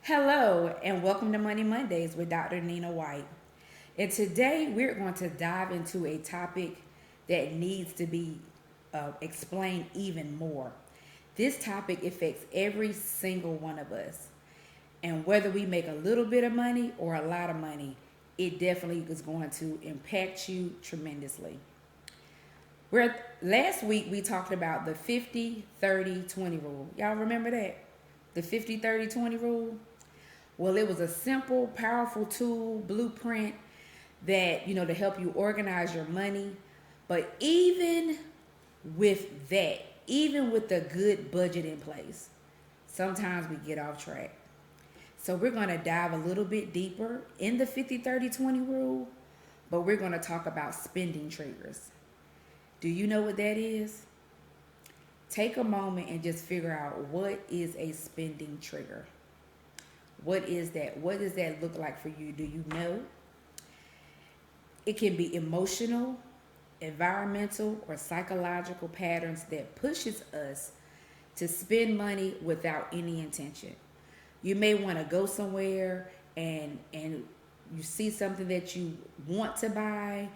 Hello, and welcome to Money Mondays with Dr. Nina White. And today we're going to dive into a topic that needs to be explained even more. This topic affects every single one of us. And whether we make a little bit of money or a lot of money, it definitely is going to impact you tremendously. Last week we talked about the 50-30-20 rule. Y'all remember that? The 50-30-20 rule? Well, it was a simple, powerful tool, blueprint that, to help you organize your money. But even with that, even with a good budget in place, sometimes we get off track. So we're going to dive a little bit deeper in the 50-30-20 rule, but we're going to talk about spending triggers. Do you know what that is? Take a moment and just figure out, what is a spending trigger? What is that? What does that look like for you? Do you know? It can be emotional, environmental, or psychological patterns that pushes us to spend money without any intention. You may want to go somewhere and you see something that you want to buy,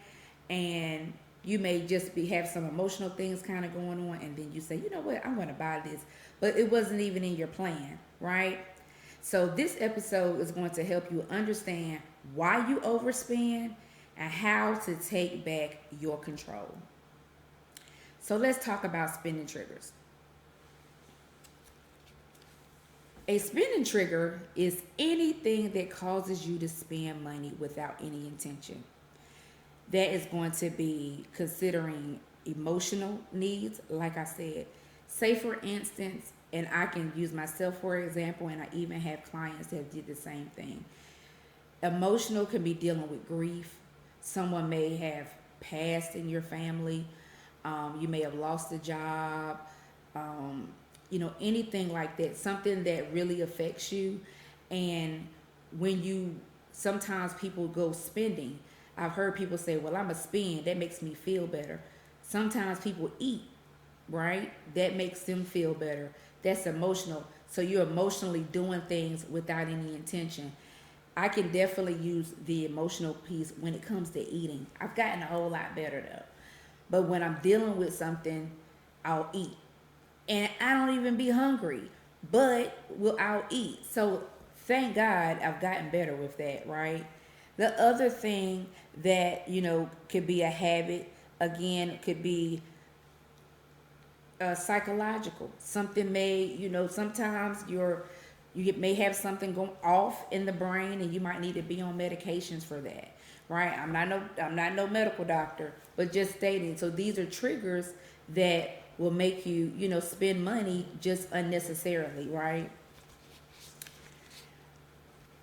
and you may just have some emotional things kind of going on, and then you say, you know what, I'm going to buy this, but it wasn't even in your plan, right? So this episode is going to help you understand why you overspend and how to take back your control. So let's talk about spending triggers. A spending trigger is anything that causes you to spend money without any intention. That is going to be considering emotional needs, like I said. Say, for instance, and I can use myself for example, and I even have clients that did the same thing. Emotional can be dealing with grief. Someone may have passed in your family. You may have lost a job. Anything like that. Something that really affects you. And sometimes people go spending. I've heard people say, well, I'm a spend. That makes me feel better. Sometimes people eat, right? That makes them feel better. That's emotional. So you're emotionally doing things without any intention. I can definitely use the emotional piece when it comes to eating. I've gotten a whole lot better though. But when I'm dealing with something, I'll eat. And I don't even be hungry, but I'll eat. So thank God I've gotten better with that, right? The other thing that, could be a habit, again, could be psychological. Something sometimes you may have something going off in the brain, and you might need to be on medications for that, right? I'm not no medical doctor, but just stating. So these are triggers that will make you, spend money just unnecessarily, right?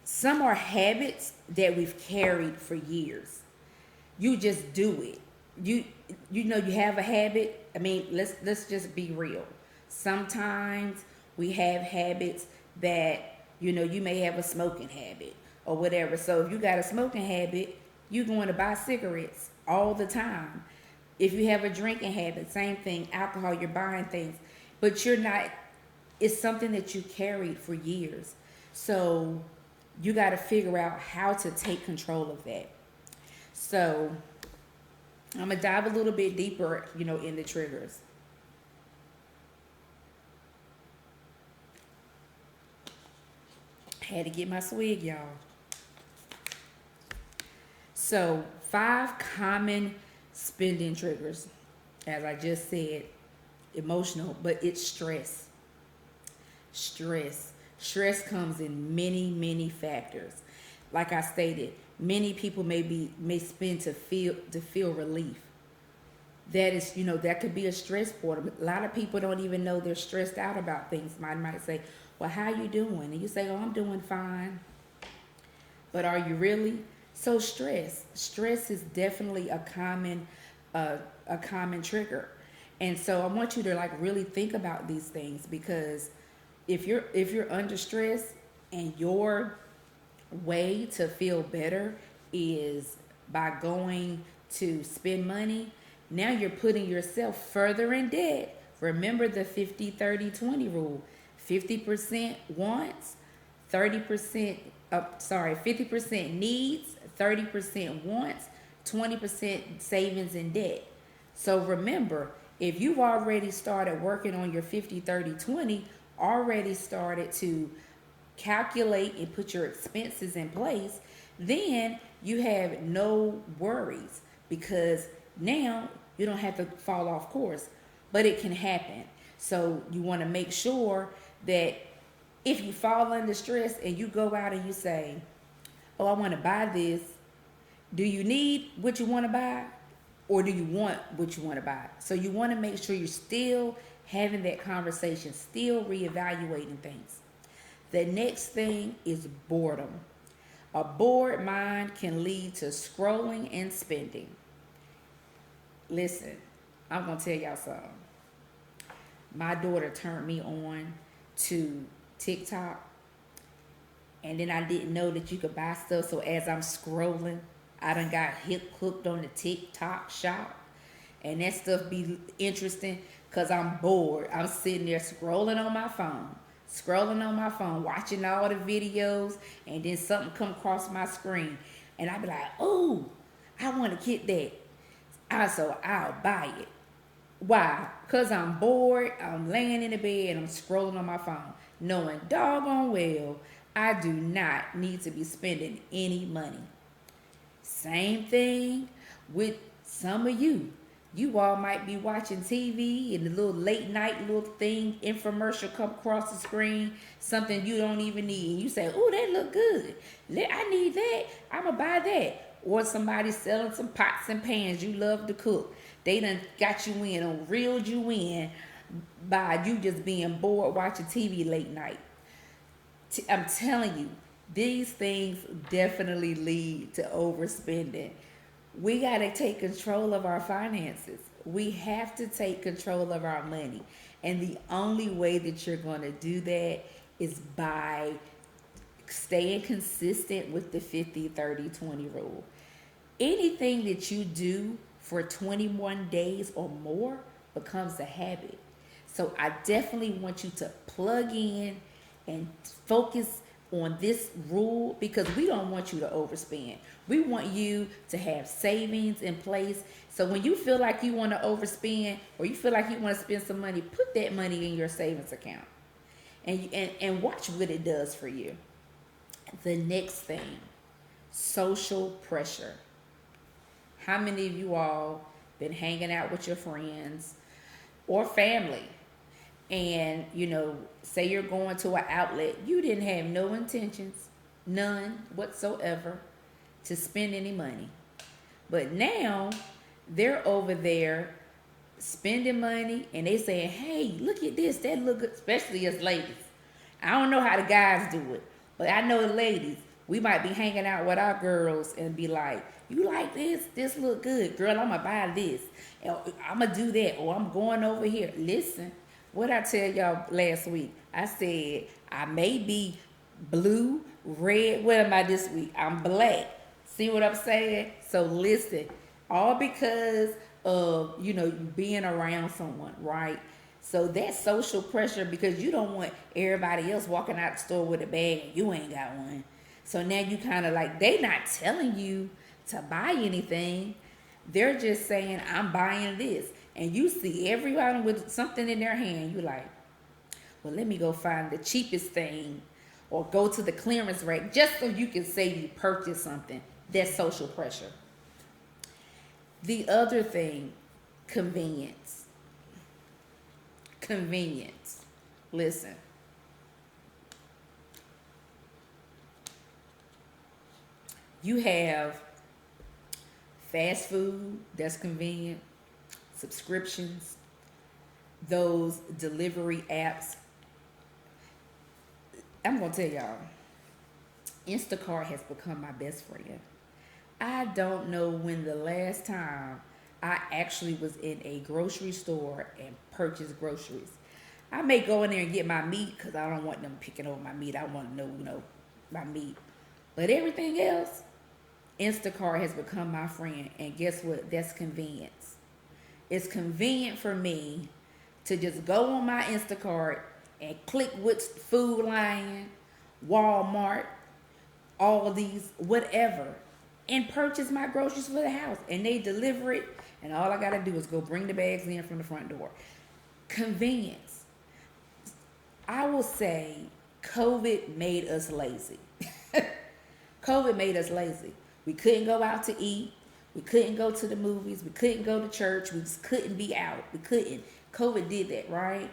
Some are habits that we've carried for years. You just do it. You have a habit. I mean, let's just be real. Sometimes we have habits that, you may have a smoking habit or whatever. So if you got a smoking habit, you're going to buy cigarettes all the time. If you have a drinking habit, same thing, alcohol, you're buying things. But it's something that you carried for years. So you got to figure out how to take control of that. So I'm going to dive a little bit deeper, in the triggers. Had to get my swig, y'all. So 5 common spending triggers. As I just said, emotional, but it's stress. Stress comes in many, many factors. Like I stated, many people may spend to feel relief. That is, that could be a stress for them. A lot of people don't even know they're stressed out about things. Somebody might say, well, how you doing? And you say, oh, I'm doing fine. But are you really? So stress is definitely a common trigger. And so I want you to really think about these things, because if you're under stress and your way to feel better is by going to spend money, now you're putting yourself further in debt. Remember the 50-30-20 rule. 50% wants, 30%, 50% needs, 30% wants, 20% savings and debt. So remember, if you've already started working on your 50, 30, 20, already started to calculate and put your expenses in place, then you have no worries because now you don't have to fall off course. But it can happen. So you want to make sure that if you fall under stress and you go out and you say, oh, I want to buy this, do you need what you want to buy? Or do you want what you want to buy? So you want to make sure you're still having that conversation, still reevaluating things. The next thing is boredom. A bored mind can lead to scrolling and spending. Listen, I'm going to tell y'all something. My daughter turned me on to TikTok, and then I didn't know that you could buy stuff. So as I'm scrolling, I done got hooked on the TikTok shop, and that stuff be interesting because I'm bored. I'm sitting there scrolling on my phone, watching all the videos, and then something come across my screen, and I be like, oh, I want to get that. So I'll buy it. Why? Because I'm bored, I'm laying in the bed, and I'm scrolling on my phone, knowing doggone well I do not need to be spending any money. Same thing with some of you. You all might be watching TV and the little late night little thing, infomercial come across the screen, something you don't even need. And you say, oh, that look good. I need that. I'm going to buy that. Or somebody selling some pots and pans you love to cook. They done got you in or reeled you in by you just being bored watching TV late night. I'm telling you, these things definitely lead to overspending. We got to take control of our finances. We have to take control of our money. And the only way that you're going to do that is by staying consistent with the 50, 30, 20 rule. Anything that you do for 21 days or more becomes a habit. So I definitely want you to plug in and focus on this rule because we don't want you to overspend. We want you to have savings in place. So when you feel like you want to overspend or you feel like you want to spend some money, put that money in your savings account and watch what it does for you. The next thing, social pressure. How many of you all been hanging out with your friends or family and, say you're going to an outlet, you didn't have no intentions, none whatsoever, to spend any money. But now they're over there spending money and they saying, hey, look at this, that look good, especially as ladies. I don't know how the guys do it, but I know the ladies, we might be hanging out with our girls and be like, you like this? This look good. Girl, I'm going to buy this. I'm going to do that. Or I'm going over here. Listen, what I tell y'all last week, I said I may be blue, red. What am I this week? I'm black. See what I'm saying? So listen, all because of, you being around someone, right? So that's social pressure because you don't want everybody else walking out the store with a bag and you ain't got one. So now you kind of like, they not telling you to buy anything. They're just saying, I'm buying this. And you see everybody with something in their hand. You're like, well, let me go find the cheapest thing or go to the clearance rack just so you can say you purchased something. That's social pressure. The other thing, convenience. Convenience. Listen. You have fast food that's convenient, subscriptions, those delivery apps. I'm going to tell y'all, Instacart has become my best friend. I don't know when the last time I actually was in a grocery store and purchased groceries. I may go in there and get my meat because I don't want them picking over my meat. I want to know, my meat. But everything else, Instacart has become my friend. And guess what? That's convenience. It's convenient for me to just go on my Instacart and click which food line Walmart, all of these, whatever, and purchase my groceries for the house. And they deliver it, and all I gotta do is go bring the bags in from the front door. Convenience. I will say COVID made us lazy. COVID made us lazy. We couldn't go out to eat. We couldn't go to the movies. We couldn't go to church. We just couldn't be out. We couldn't. COVID did that, right?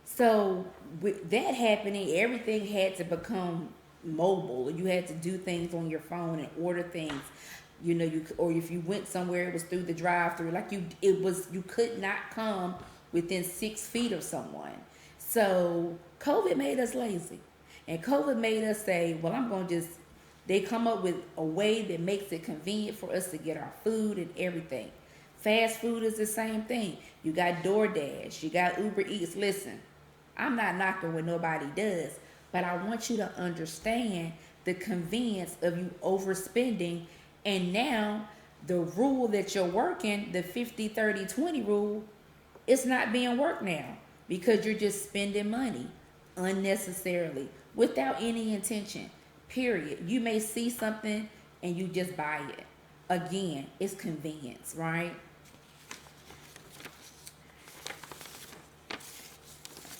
So with that happening, everything had to become mobile. You had to do things on your phone and order things. You know, or if you went somewhere, it was through the drive-through. You could not come within 6 feet of someone. So COVID made us lazy, and COVID made us say, "Well, I'm gonna just." They come up with a way that makes it convenient for us to get our food and everything. Fast food is the same thing. You got DoorDash, you got Uber Eats. Listen, I'm not knocking what nobody does, but I want you to understand the convenience of you overspending. And now the rule that you're working, the 50-30-20 rule, it's not being worked now because you're just spending money unnecessarily without any intention. Period. You may see something and you just buy it. Again, it's convenience, right?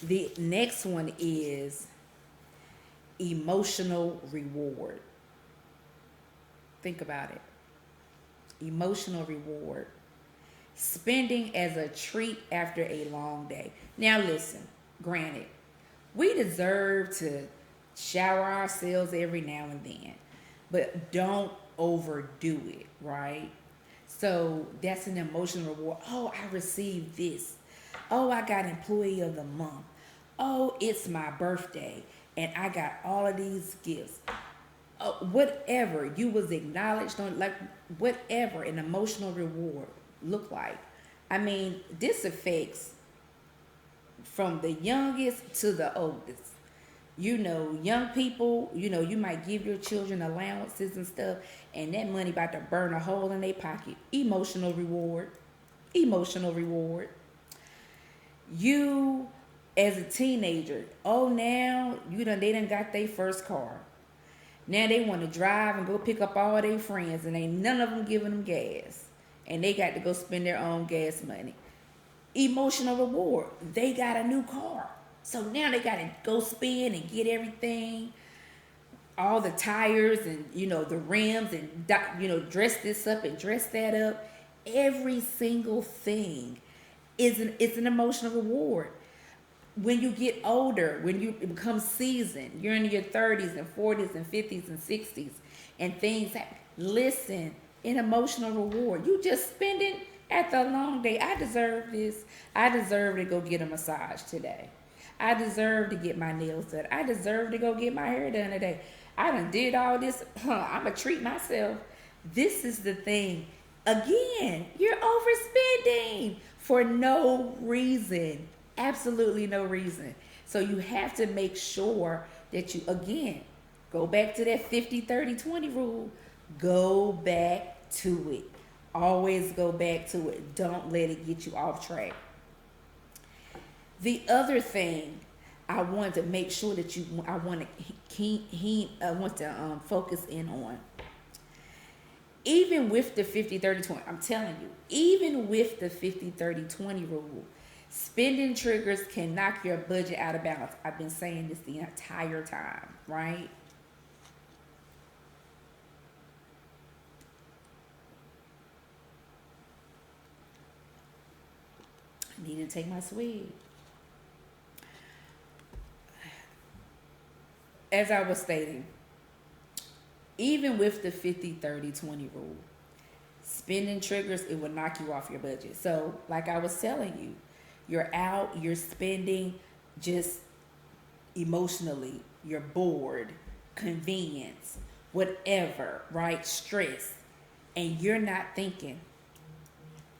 The next one is emotional reward. Think about it. Emotional reward. Spending as a treat after a long day. Now listen, granted, we deserve to shower ourselves every now and then, but don't overdo it, right? So that's an emotional reward. Oh, I received this. Oh, I got employee of the month. Oh, it's my birthday and I got all of these gifts. Whatever you was acknowledged on, like whatever an emotional reward look like. I mean, this affects from the youngest to the oldest. You know, young people, you know, you might give your children allowances and stuff, and that money about to burn a hole in their pocket. Emotional reward. Emotional reward. You, as a teenager, oh, now, they done got their first car. Now they want to drive and go pick up all their friends, and ain't none of them giving them gas. And they got to go spend their own gas money. Emotional reward. They got a new car. So now they got to go spend and get everything, all the tires and, the rims and, dress this up and dress that up. Every single thing is an emotional reward. When you get older, when you become seasoned, you're in your 30s and 40s and 50s and 60s and things happen. Listen, an emotional reward. You just spending after a long day. I deserve this. I deserve to go get a massage today. I deserve to get my nails done. I deserve to go get my hair done today. I done did all this. I'm going to treat myself. This is the thing. Again, you're overspending for no reason. Absolutely no reason. So you have to make sure that you, again, go back to that 50-30-20 rule. Go back to it. Always go back to it. Don't let it get you off track. The other thing I want to make sure that I want to focus in on. Even with the 50-30-20, I'm telling you, even with the 50-30-20 rule, spending triggers can knock your budget out of balance. I've been saying this the entire time, right? I need to take my swig. As I was stating, even with the 50-30-20 rule, spending triggers, it will knock you off your budget. So like I was telling you, you're out, you're spending just emotionally, you're bored, convenience, whatever, right? Stress. And you're not thinking,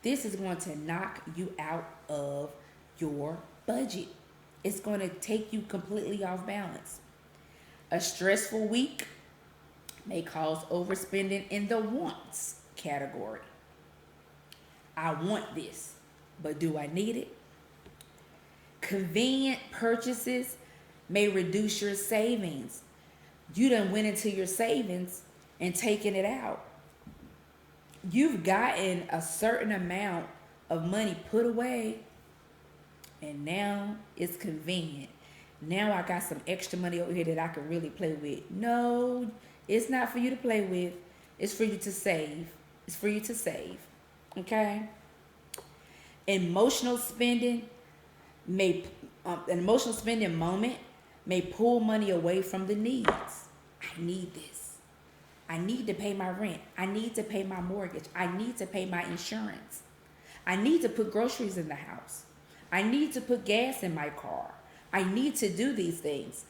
this is going to knock you out of your budget. It's going to take you completely off balance. A stressful week may cause overspending in the wants category. I want this, but do I need it? Convenient purchases may reduce your savings. You done went into your savings and taken it out. You've gotten a certain amount of money put away, and now it's convenient. Now I got some extra money over here that I can really play with. No, it's not for you to play with. It's for you to save. It's for you to save. Okay? Emotional spending may an emotional spending moment may pull money away from the needs. I need this. I need to pay my rent. I need to pay my mortgage. I need to pay my insurance. I need to put groceries in the house. I need to put gas in my car. I need to do these things.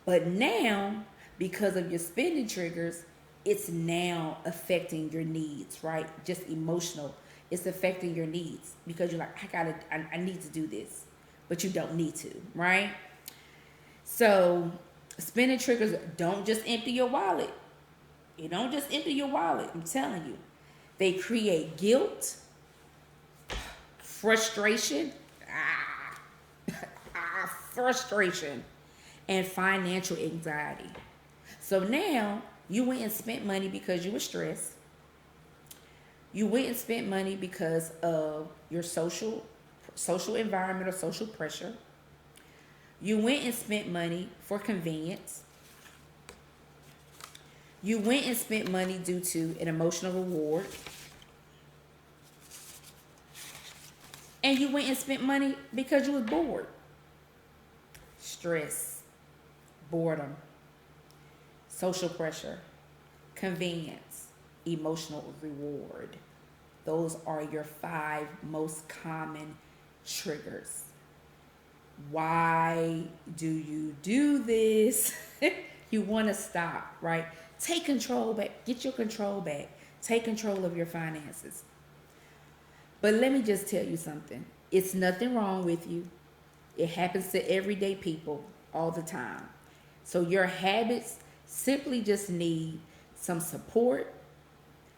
But now, because of your spending triggers, it's now affecting your needs, right? Just emotional. It's affecting your needs because you're like, I need to do this, but you don't need to, right? So spending triggers don't just empty your wallet. It don't just empty your wallet. I'm telling you, they create guilt, frustration, frustration, and financial anxiety. So now you went and spent money because you were stressed. You went and spent money because of your social environment or social pressure. You went and spent money for convenience. You went and spent money due to an emotional reward. And you went and spent money because you was bored. Stress, boredom, social pressure, convenience, emotional reward. Those are your 5 most common triggers. Why do you do this? You want to stop, right? Take control back. Get your control back. Take control of your finances. But let me just tell you something. It's nothing wrong with you. It happens to everyday people all the time. So your habits simply just need some support,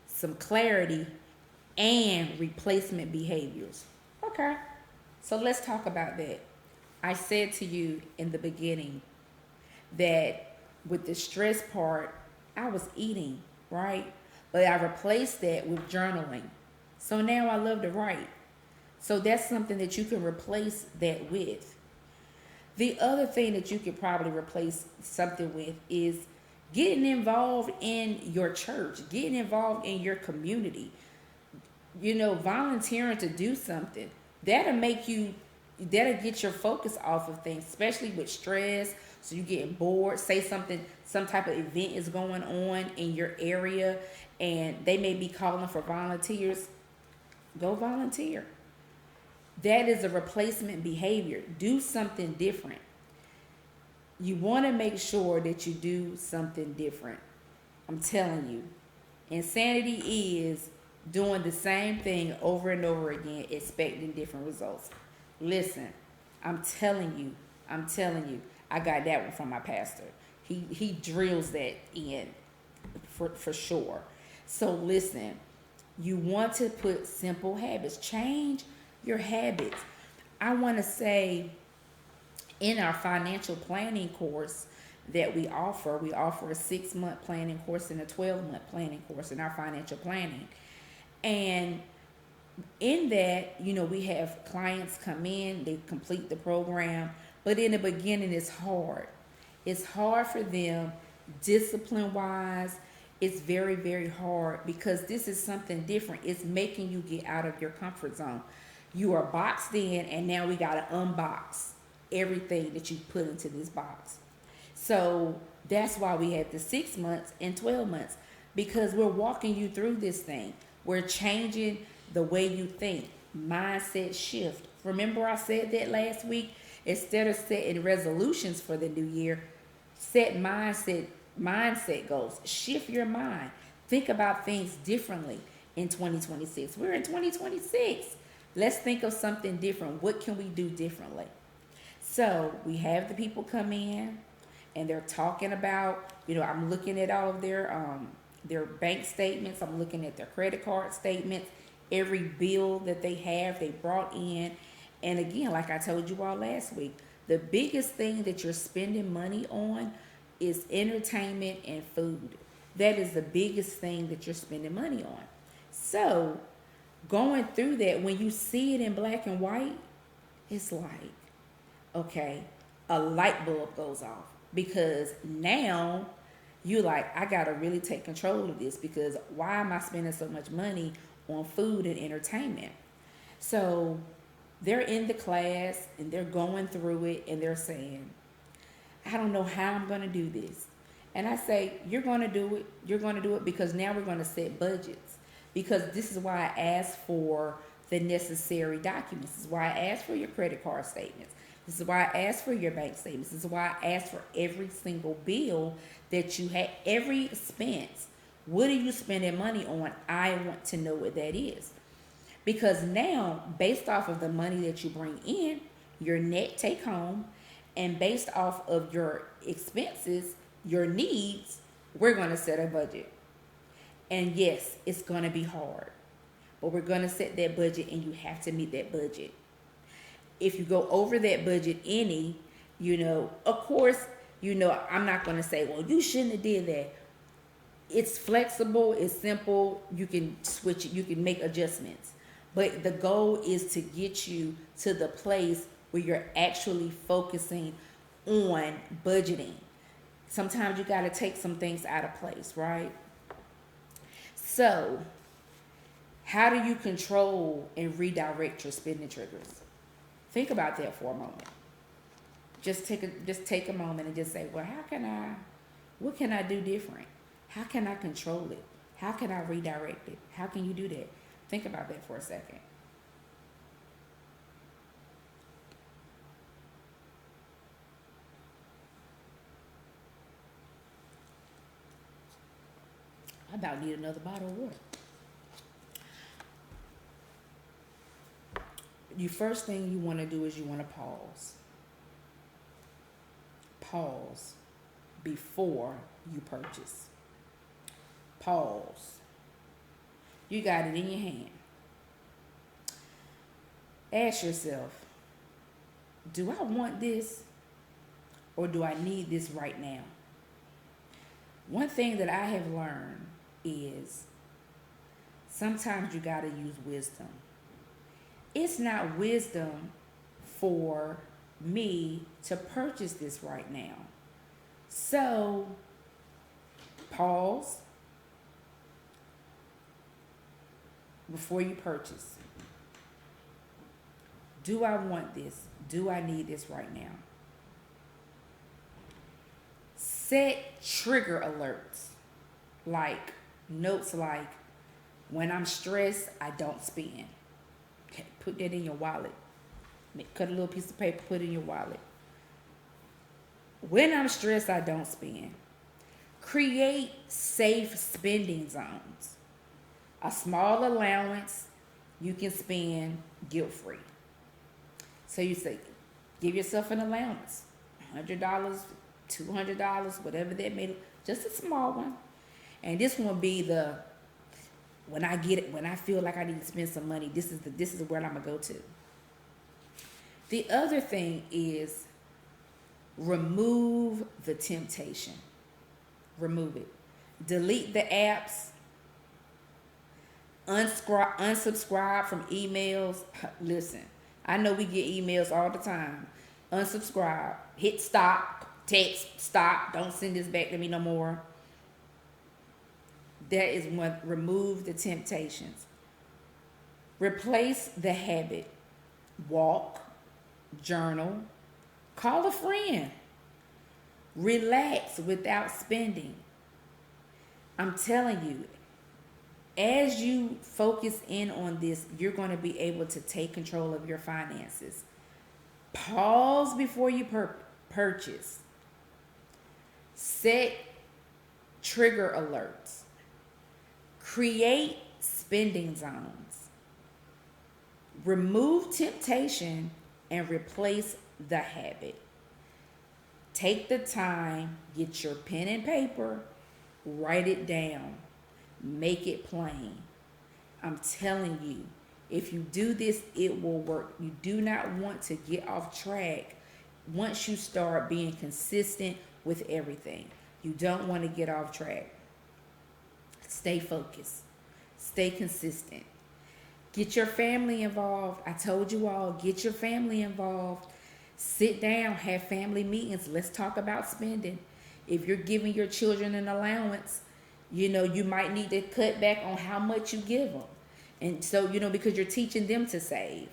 some clarity, and replacement behaviors. Okay, so let's talk about that. I said to you in the beginning that with the stress part, I was eating, right? But I replaced that with journaling. So now I love to write. So that's something that you can replace that with. The other thing that you could probably replace something with is getting involved in your church, getting involved in your community. You know, volunteering to do something. That'll get your focus off of things, especially with stress. So you getting bored, say some type of event is going on in your area and they may be calling for volunteers. Go volunteer. That is a replacement behavior. Do something different. You want to make sure that you do something different. I'm telling you. Insanity is doing the same thing over and over again, expecting different results. Listen, I'm telling you, I got that one from my pastor. He drills that in for sure. So listen, you want to put simple habits. Change your habits. I want to say in our financial planning course that we offer a 6-month planning course and a 12-month planning course in our financial planning. And in that, you know, we have clients come in, they complete the program, but in the beginning it's hard. It's hard for them discipline-wise. It's very, very hard because this is something different. It's making you get out of your comfort zone. You are boxed in, and now we got to unbox everything that you put into this box. So that's why we have the 6 months and 12 months, because we're walking you through this thing. We're changing the way you think. Mindset shift. Remember I said that last week? Instead of setting resolutions for the new year, set mindset goals. Shift your mind. Think about things differently in 2026. We're in 2026. Let's think of something different. What can we do differently? So we have the people come in and they're talking about, you know, I'm looking at all of their bank statements. I'm looking at their credit card statements, every bill that they have, they brought in. And again, like I told you all last week, The biggest thing that you're spending money on is entertainment and food. That is the biggest thing that you're spending money on. So, going through that, when you see it in black and white, it's like, okay, a light bulb goes off because now you like, I gotta really take control of this because why am I spending so much money on food and entertainment? So they're in the class and they're going through it and they're saying, I don't know how I'm gonna do this. And I say, you're gonna do it. You're gonna do it because now we're gonna set budgets. Because this is why I asked for the necessary documents. This is why I asked for your credit card statements. This is why I asked for your bank statements. This is why I asked for every single bill that you had, every expense. What are you spending money on? I want to know what that is. Because now, based off of the money that you bring in, your net take home, and based off of your expenses, your needs, we're going to set a budget. And yes, it's going to be hard, but we're going to set that budget and you have to meet that budget. If you go over that budget of course, I'm not going to say, well, you shouldn't have did that. It's flexible, it's simple, you can switch it, you can make adjustments. But the goal is to get you to the place where you're actually focusing on budgeting. Sometimes you got to take some things out of place, right? So, how do you control and redirect your spending triggers? Think about that for a moment. Just take a moment and just say, well, what can I do different? How can I control it? How can I redirect it? How can you do that? Think about that for a second. I about need another bottle of water. First thing you want to do is you want to pause. Pause before you purchase. Pause. You got it in your hand. Ask yourself, do I want this or do I need this right now? One thing that I have learned is sometimes you got to use wisdom. It's not wisdom for me to purchase this right now. So, pause before you purchase. Do I want this? Do I need this right now? Set trigger alerts, like notes like, when I'm stressed, I don't spend. Put that in your wallet. Cut a little piece of paper, put it in your wallet. When I'm stressed, I don't spend. Create safe spending zones. A small allowance you can spend guilt-free. So you say, give yourself an allowance, $100, $200, whatever that may be, just a small one. And this one will be when I feel like I need to spend some money, this is where I'm gonna go to. The other thing is remove the temptation. Remove it. Delete the apps. Unsubscribe from emails. Listen, I know we get emails all the time. Unsubscribe. Hit stop. Text stop. Don't send this back to me no more. That is one. Remove the temptations. Replace the habit. Walk. Journal. Call a friend. Relax without spending. I'm telling you, as you focus in on this, you're going to be able to take control of your finances. Pause before you purchase. Set trigger alerts. Create spending zones. Remove temptation and replace the habit. Take the time, get your pen and paper, write it down, make it plain. I'm telling you, if you do this, it will work. You do not want to get off track once you start being consistent with everything. You don't want to get off track. Stay focused. Stay consistent. Get your family involved. I told you all, get your family involved. Sit down, have family meetings. Let's talk about spending. If you're giving your children an allowance, you might need to cut back on how much you give them. And so, because you're teaching them to save.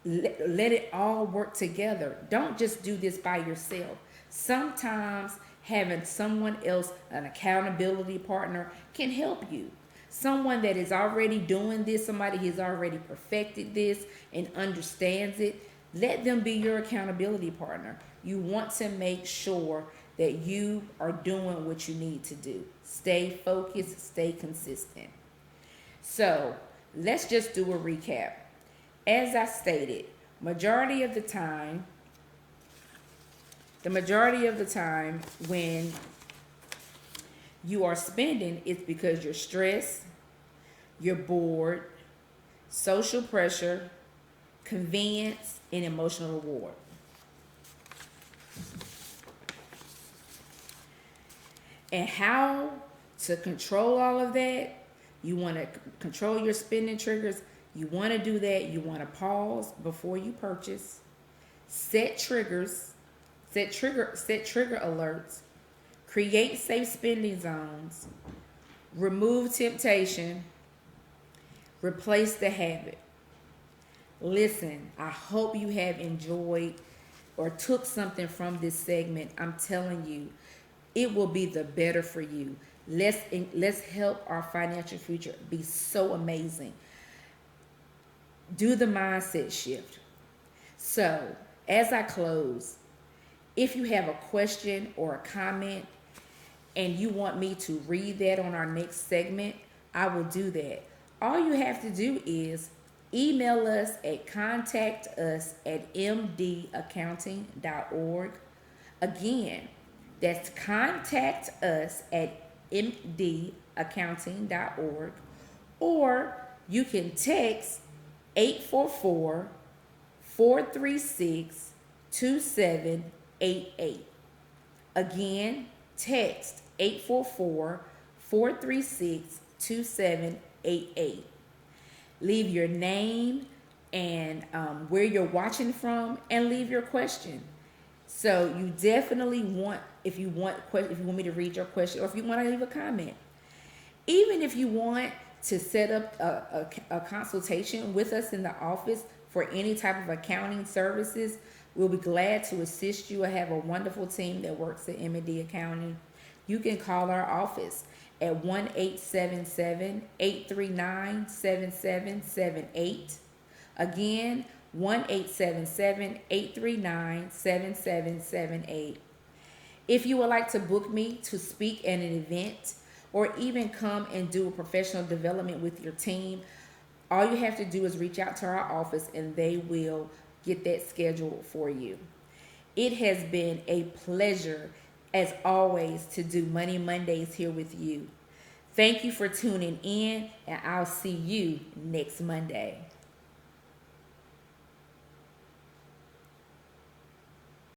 Let it all work together. Don't just do this by yourself. Sometimes having someone else, an accountability partner, can help you. Someone that is already doing this, somebody who's already perfected this and understands it, let them be your accountability partner. You want to make sure that you are doing what you need to do. Stay focused, stay consistent. So let's just do a recap. As I stated, majority of the time when you are spending, it's because you're stressed, you're bored, social pressure, convenience, and emotional reward. And how to control all of that? You want to control your spending triggers. You want to do that. You want to pause before you purchase. Set triggers. Set trigger alerts. Create safe spending zones. Remove temptation. Replace the habit. Listen, I hope you have enjoyed or took something from this segment. I'm telling you, it will be the better for you. Let's help our financial future be so amazing. Do the mindset shift. So, as I close, if you have a question or a comment and you want me to read that on our next segment, I will do that. All you have to do is email us at contactus@mdaccounting.org. Again, that's contact us at mdaccounting.org, or you can text 844-436-2788. Again, text 844-436-2788. Leave your name and where you're watching from, and leave your question. So you definitely want, if you want me to read your question, or if you want to leave a comment, even if you want to set up a consultation with us in the office for any type of accounting services, we'll be glad to assist you. I have a wonderful team that works at M&D Accounting. You can call our office at 1-877-839-7778. Again, 1-877-839-7778. If you would like to book me to speak at an event or even come and do a professional development with your team, all you have to do is reach out to our office and they will get that scheduled for you. It has been a pleasure, as always, to do Money Mondays here with you. Thank you for tuning in, and I'll see you next Monday.